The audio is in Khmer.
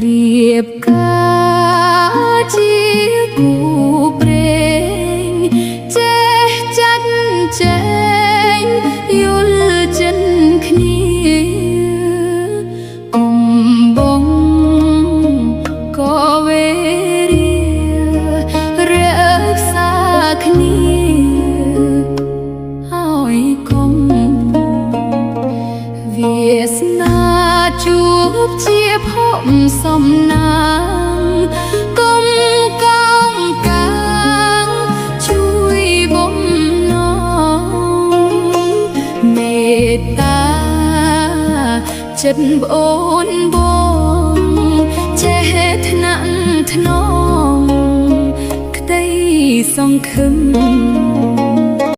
រៀបការជាគូព្រេងចេះចាត់ចែងយល់ចិនគ្នាអំបងក៏វេរារក្សាគ្នាហើយកុំវាសនាជួបជាភពសំណាងកុំកោងកាងជួយបំណងមេត្តាចិត្តប្អូនបងចេះថ្នាក់ថ្នមក្តីសង្ឃឹម